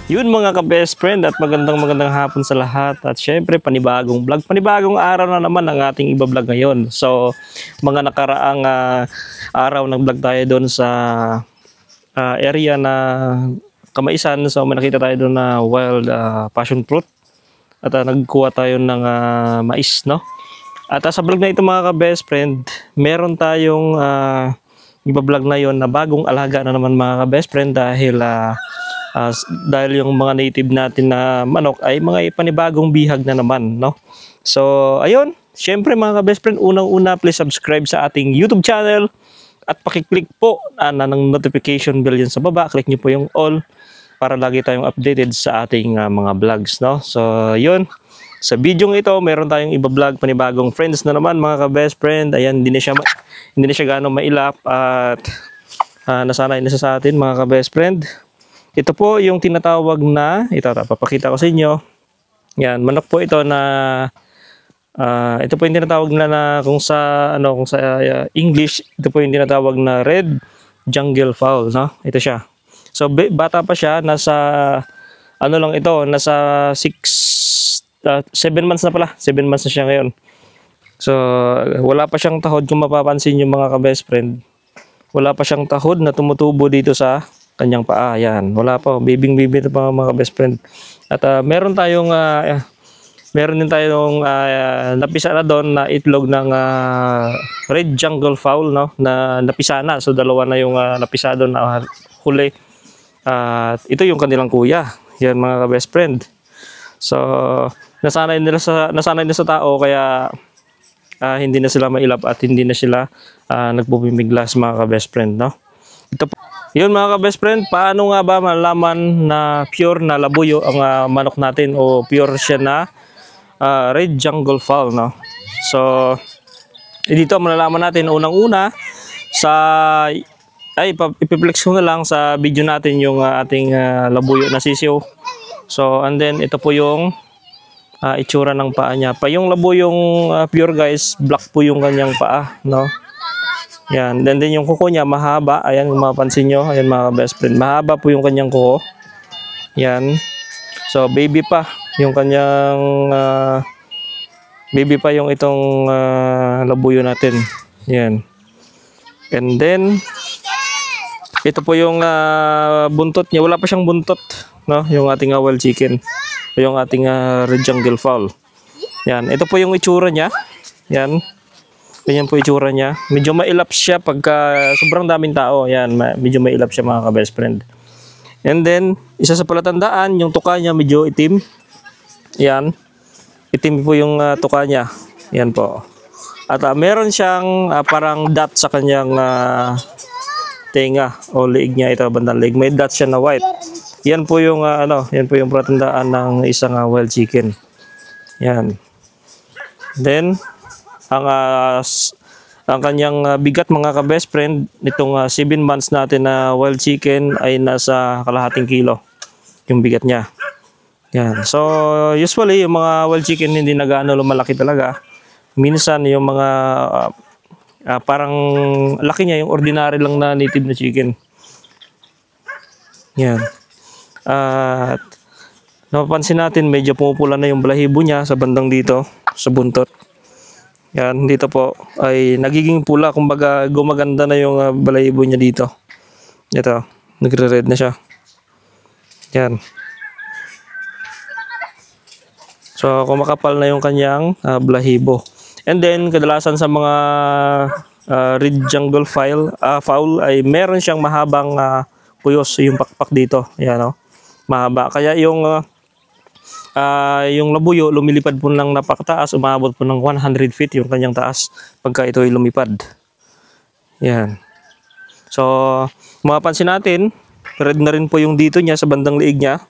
Yun mga ka-best friend at magandang hapon sa lahat. At syempre panibagong vlog, panibagong araw na naman ang ating iba-vlog ngayon. So mga nakaraang araw nag-vlog tayo doon sa area na Kamaisan. So may nakita tayo doon na wild passion fruit. At nagkuha tayo ng mais, no? At sa vlog na ito mga ka-best friend, meron tayong iba-vlog na yon na bagong alaga na naman mga ka-best friend dahil yung mga native natin na manok ay mga panibagong bihag na naman, no? So, ayun, syempre mga ka-best friend, unang-una please subscribe sa ating YouTube channel at pakiclick po ng notification bell yan sa baba. Click nyo po yung all para lagi tayong updated sa ating mga vlogs, no? So, yun. Sa video ito, meron tayong iba-vlog, panibagong friends na naman mga ka-best friend. Ayan, hindi na siya gaano mailap at nasanay na siya sa atin mga ka-best friend. Ito po yung tinatawag na, ito papakita ko sa inyo. Yan, manok po ito na ito po yung tinatawag na kung sa English, ito po yung tinatawag na red jungle fowl, no? Ito siya. So bata pa siya, nasa nasa 7 months na pala. 7 months na siya ngayon. So wala pa siyang tahod kung mapapansin yung mga ka-best friend. Wala pa siyang tahod na tumutubo dito sa kanyang paa. Yan, wala pa, baby ito pa mga best friend. At meron din tayong napisa na doon na itlog ng red jungle fowl, no, na napisa na. So dalawa na yung napisa doon na huli. Ito yung kanilang kuya. Yan mga best friend. So nasanay nila sa tao kaya hindi na sila mailap at hindi na sila nagbubimiglas mga ka-best friend, no? Ito po. Yun mga ka-best friend, paano nga ba malaman na pure na labuyo ang manok natin o pure siya na red jungle fowl, no? So dito malalaman natin unang-una ipiplex ko na lang sa video natin yung ating labuyo na sisiw. So and then ito po yung itsura ng paa niya. Yung labuyong pure guys, black po yung kanyang paa, no? Yan, then yung kuko niya mahaba. Ayan kung mapapansin nyo, ayan mga best friend, mahaba po yung kanyang kuko. Yan. So baby pa yung kanyang itong labuyo natin. Yan. And then ito po yung buntot niya. Wala pa siyang buntot, no? Yung ating wild chicken. Yung ating red jungle fowl. Yan, ito po yung itsura niya. Yan. Ganyan po itsura niya. Medyo mailap siya pagka sobrang daming tao. Yan, medyo mailap siya mga ka-best friend. And then, isa sa palatandaan, yung tuka niya medyo itim. Yan. Itim po yung tuka niya. Yan po. At meron siyang parang dot sa kanyang tenga o leeg niya. Ito, bandang leeg. May dot siya na white. Yan po yung yan po yung palatandaan ng isang wild chicken. Yan. Then ang kanyang bigat mga ka-best friend nitong 7 months natin na wild chicken ay nasa kalahating kilo yung bigat niya. Yan. So usually yung mga wild chicken hindi na gaano lumalaki talaga. Minsan yung mga parang laki niya yung ordinary lang na native na chicken. Yan. At napapansin natin medyo pumupula na yung balahibo niya sa bandang dito sa buntot. Yan, dito po ay nagiging pula, kumbaga gumaganda na yung balahibo niya dito. Ito, nagre-red na siya. Yan. So, kumakapal na yung kanyang balahibo. And then, kadalasan sa mga red jungle fowl ay meron siyang mahabang puyos, yung pakpak dito. Yan, no? Mahaba. Kaya yung labuyo lumilipad po ng napakataas, umabot po ng 100 feet yung kanyang taas pagka ito ay lumipad. Yan. So mapapansin natin, red na rin po yung dito niya sa bandang leeg niya.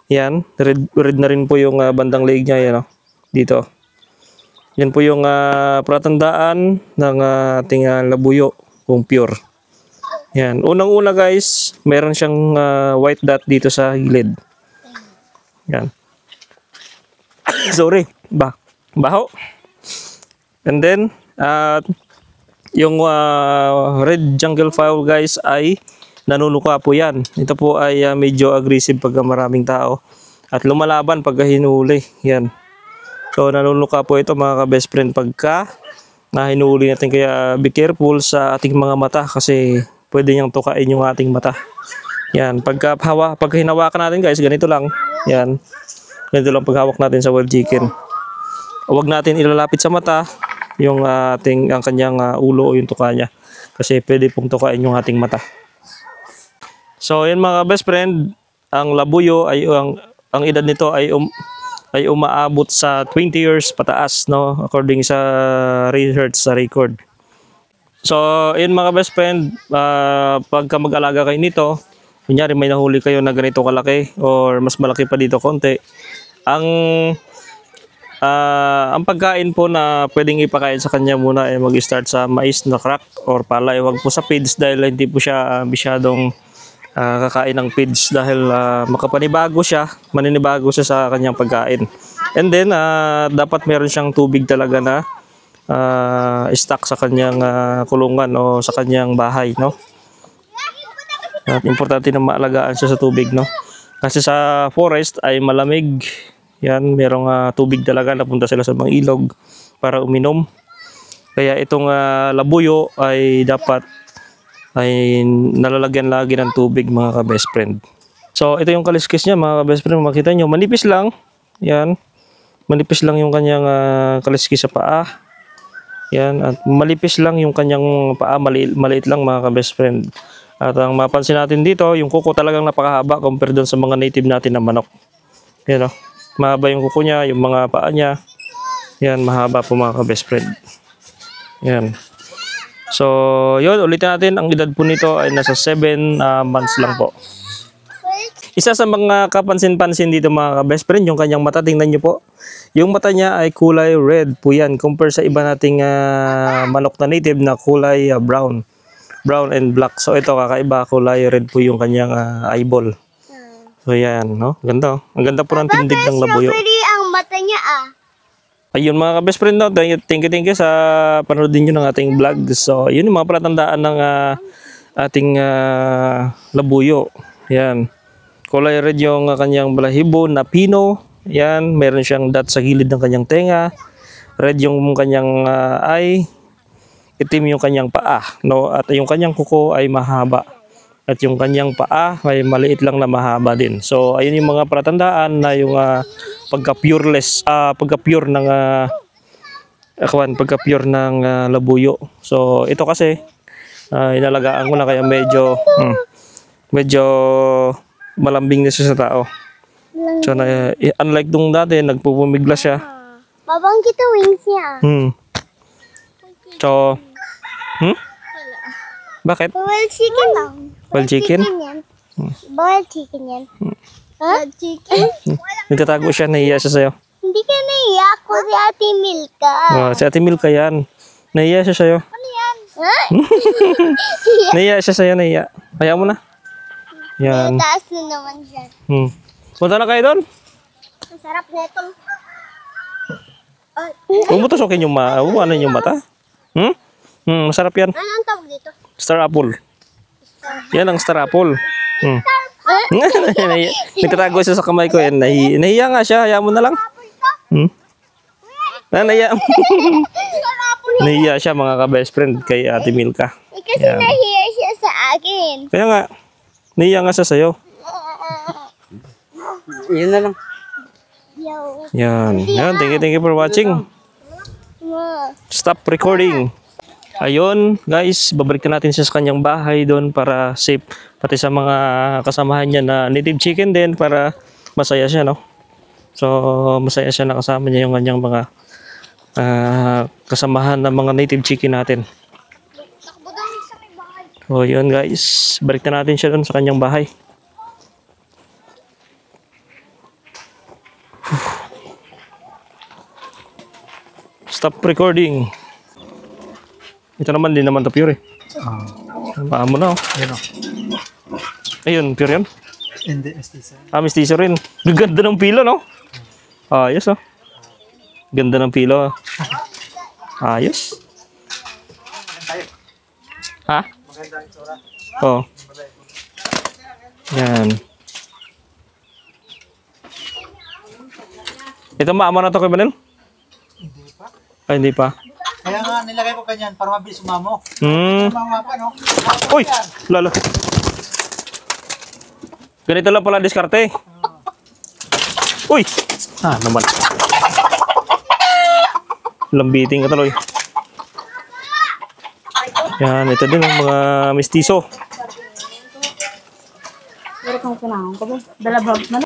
Yan, red na rin po yung bandang leeg niya, yan, dito. Yan po yung palatandaan ng ating labuyo kung pure. Yan, unang-una guys, meron siyang white dot dito sa gilid. Yan. Sorry, baho. And then yung red jungle fowl guys ay nanunuka po yan. Ito po ay medyo aggressive pagka maraming tao. At lumalaban pagka hinuli. Yan. So nanunuka po ito mga ka-best friend pagka hinuli natin. Kaya be careful sa ating mga mata kasi pwede niyang tukain yung ating mata. Yan. Pagka hinawakan natin guys, ganito lang. Yan. Ganito lang paghawak natin sa wild chicken. Huwag natin ilalapit sa mata yung ang kanyang ulo o yung tuka niya. Kasi pwede pong tukain yung ating mata. So yan mga best friend, ang labuyo ay ang edad nito ay umaabot sa 20 years pataas, no, according sa research sa record. So yun mga best friend, pagka mag-alaga kayo nito, kunyari may nahuli kayo na ganito kalaki or mas malaki pa dito konti, ang pagkain po na pwedeng ipakain sa kanya muna ay mag-start sa mais na crack or palay. Huwag po sa feeds dahil hindi po siya masyadong kakain ng feeds dahil maninibago siya sa kanyang pagkain. And then dapat meron siyang tubig talaga na stock sa kanyang kulungan o sa kanyang bahay, no? At importante na maalagaan siya sa tubig, no? Kasi sa forest ay malamig. Yan, merong tubig talaga, napunta sila sa mga ilog para uminom. Kaya itong labuyo ay dapat ay nalalagyan lagi ng tubig mga ka-best friend. So ito yung kaliskis niya mga ka-best friend. Makita nyo, manipis lang. Yan. Manipis lang yung kanyang kaliskis sa paa. Yan. At malipis lang yung kanyang paa. Maliit lang mga ka-best friend. At ang mapansin natin dito, yung kuko talagang napakahaba compare doon sa mga native natin na manok. Yan o. Mahaba yung kuko niya, yung mga paa niya. Yan, mahaba po mga ka-best friend. Yan. So, yun, ulitin natin, ang edad po nito ay nasa 7 months lang po. Isa sa mga kapansin-pansin dito mga ka-best friend, yung kanyang mata, tingnan nyo po. Yung mata niya ay kulay red po yan, compare sa iba nating manok na native na kulay brown. Brown and black. So, ito kakaiba, kulay red po yung kanyang eyeball. So, yan, no? Ganda. Ang ganda po ng tindig ng labuyo. Ang mata niya Ayun mga ka-best friend, no? Thank you sa panood din nyo ng ating vlog. So, yun yung mga palatandaan ng ating labuyo. Yan. Kulay red yung kanyang balahibo na pino. Yan. Meron siyang dot sa gilid ng kanyang tenga. Red yung kanyang eye. Itim yung kanyang paa. No? At yung kanyang kuko ay mahaba. At yung kanyang paa ay maliit lang na mahaba din. So, ayun yung mga palatandaan na yung pagka-pure ng labuyo. So ito kasi inalagaan ko na kaya medyo malambing na siya sa tao. So unlike nung dati nagpupumigla siya. Babang kita wings niya. So bakit? Boiled chicken lang. Boiled chicken? Boiled chicken yan. Boiled chicken? Nagtatago siya, nahiya siya sa'yo. Hindi ka nahiya. Ako si Ate Milka. Si Ate Milka yan. Nahiya siya sa'yo. Ano yan? Nahiya siya sa'yo, nahiya. Kaya mo na. Yan. Taas na naman siya. Punta na kayo doon. Ang sarap na ito. Huwag mo tusukin yung mata. Masarap yan. Ano ang tawag dito? Star apple. Yan ang star apple. Nagtatago siya sa kamay ko. Nahiya nga siya. Hayaan mo na lang. Nahiya siya mga ka-best friend kay Ate Milka. Kasi nahiya siya sa akin. Kaya nga. Nahiya nga siya sa'yo. Yun na lang. Yan. Thank you for watching. Stop recording. Ayun, guys, babalik na natin siya sa kanyang bahay doon para safe. Pati sa mga kasamahan niya na native chicken din para masaya siya, no? So, masaya siya na kasama niya yung kanyang mga kasamahan na mga native chicken natin. So, yun guys, balik na natin siya doon sa kanyang bahay. Stop recording. Ito naman din naman to pure eh. Paan mo na oh. Ayun, pure yan. Hindi, mestizo. Mestizo rin. Ganda ng pilo, no? Ayos oh. Ganda ng pilo. Ayos. Ha? Oo. Yan. Ito maama na to kay Manel? Hindi pa. Ay, hindi pa. Kaya nga nilagay ko kanyan para mabilis umamo. Hmm. Umamo pa, no? Uy! Lalo. Ganito lang pala diskarte. Uy! Ah, naman. Lambiting ka tuloy. Yan, ito din ang mga mistiso. Pero kung kailangan ko ba? Dala bag na